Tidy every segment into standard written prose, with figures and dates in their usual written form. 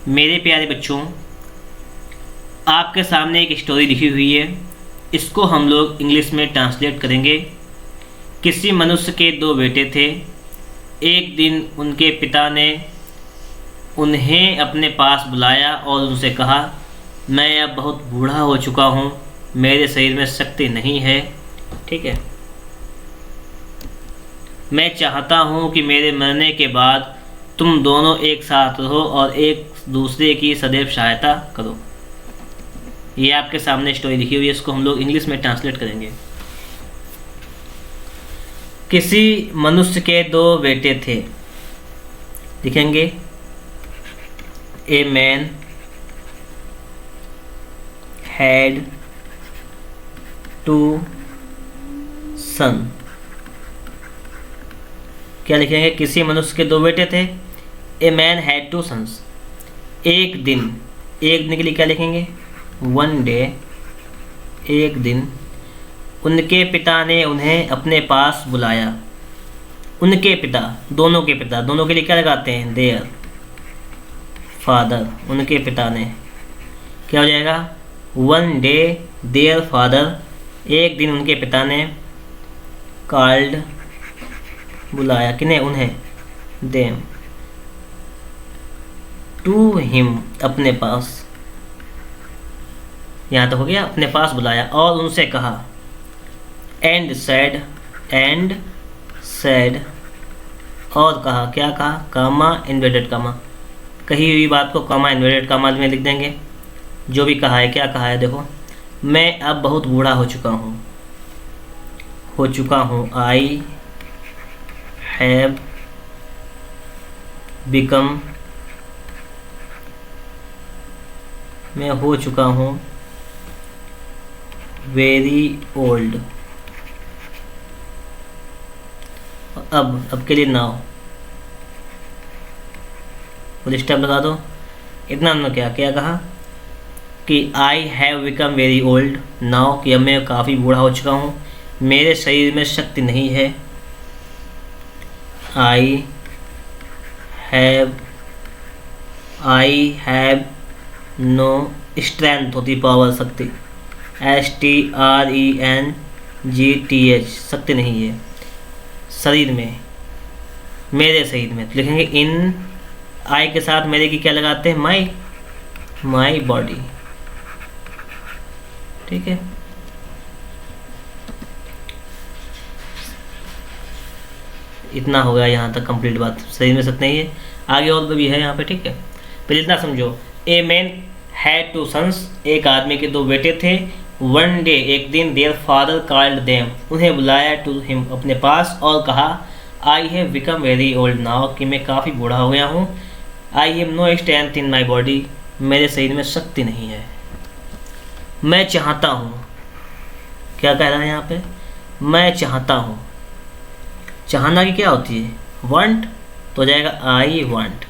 मेरे प्यारे बच्चों, आपके सामने एक स्टोरी लिखी हुई है। इसको हम लोग इंग्लिश में ट्रांसलेट करेंगे। किसी मनुष्य के दो बेटे थे। एक दिन उनके पिता ने उन्हें अपने पास बुलाया और उनसे कहा, मैं अब बहुत बूढ़ा हो चुका हूँ, मेरे शरीर में शक्ति नहीं है। ठीक है, मैं चाहता हूँ कि मेरे मरने के बाद तुम दोनों एक साथ रहो और एक दूसरे की सदैव सहायता करो। ये आपके सामने स्टोरी लिखी हुई है, इसको हम लोग इंग्लिश में ट्रांसलेट करेंगे। किसी मनुष्य के दो बेटे थे। लिखेंगे, a man had two son. क्या लिखेंगे? किसी मनुष्य के दो बेटे थे। A man had two sons. एक दिन के लिए क्या लिखेंगे? One day. एक दिन उनके पिता ने उन्हें अपने पास बुलाया। उनके पिता, दोनों के पिता, दोनों के लिए क्या लगाते हैं? Their father. उनके पिता ने, क्या हो जाएगा? One day their father. एक दिन उनके पिता ने कॉल्ड, बुलाया, किन्हें? उन्हें। देम टू हिम, अपने पास। यहाँ तक हो गया, अपने पास बुलाया और उनसे कहा। एंड सैड, और कहा। क्या कहा? कामा इन्वर्टेड कामा। कही हुई बात को कामा इन्वर्टेड कामा में लिख देंगे। जो भी कहा है, क्या कहा है? देखो, मैं अब बहुत बूढ़ा हो चुका हूँ। आई हैव बिकम, मैं हो चुका हूँ वेरी ओल्ड। अब के लिए नाउ, फुल स्टॉप लगा दो। इतना हमने क्या कहा कि आई have become very old now, कि अब मैं काफ़ी बूढ़ा हो चुका हूँ, मेरे शरीर में शक्ति नहीं है। आई हैव नो स्ट्रेंथ, होती पावर, शक्ति। STRENGTH, शक्ति नहीं है शरीर में, मेरे शरीर में। तो लिखेंगे इन आई के साथ मेरे की क्या लगाते हैं? My body. ठीक है, इतना हो गया यहाँ तक कंप्लीट बात। शरीर में शक्ति नहीं है, आगे और भी है यहाँ पे। ठीक है, पहले इतना समझो। A man had two sons, एक आदमी के दो बेटे थे। वन डे, एक दिन, देयर फादर कॉल्ड देम, उन्हें बुलाया, टू हिम, अपने पास, और कहा। I have become very old now, कि मैं काफ़ी बूढ़ा हो गया हूँ। I have no strength in my body, मेरे शरीर में शक्ति नहीं है। मैं चाहता हूँ, क्या कह रहा है यहाँ पे? मैं चाहता हूँ। चाहना की क्या होती है? वांट, तो हो जाएगा आई वांट।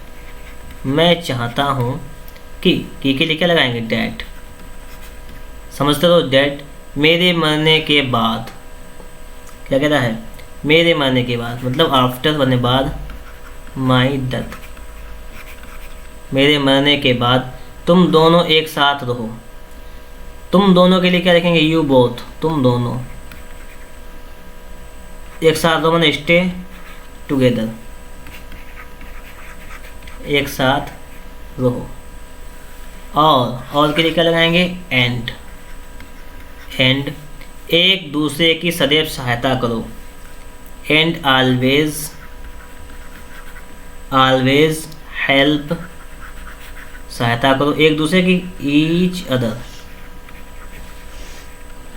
मैं चाहता हूँ कि के लिए क्या लगाएंगे? डैट। समझते हो? डैट मेरे मरने के बाद, क्या कहता है? मेरे मरने के बाद, मतलब आफ्टर, मरने बाद, माई डेथ, मेरे मरने के बाद तुम दोनों एक साथ रहो। तुम दोनों के लिए क्या लिखेंगे? यू बोथ, तुम दोनों एक साथ रहो, मैंने स्टे टुगेदर, एक साथ रहो। और के लिए क्या लगाएंगे? एंड एक दूसरे की सदैव सहायता करो। एंड ऑलवेज हेल्प, सहायता करो एक दूसरे की, ईच अदर।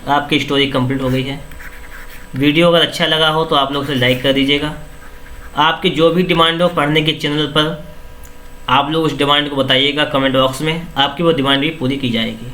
आपकी स्टोरी कंप्लीट हो गई है। वीडियो अगर अच्छा लगा हो तो आप लोग से लाइक कर दीजिएगा। आपकी जो भी डिमांड हो पढ़ने के चैनल पर, आप लोग उस डिमांड को बताइएगा कमेंट बॉक्स में, आपकी वो डिमांड भी पूरी की जाएगी।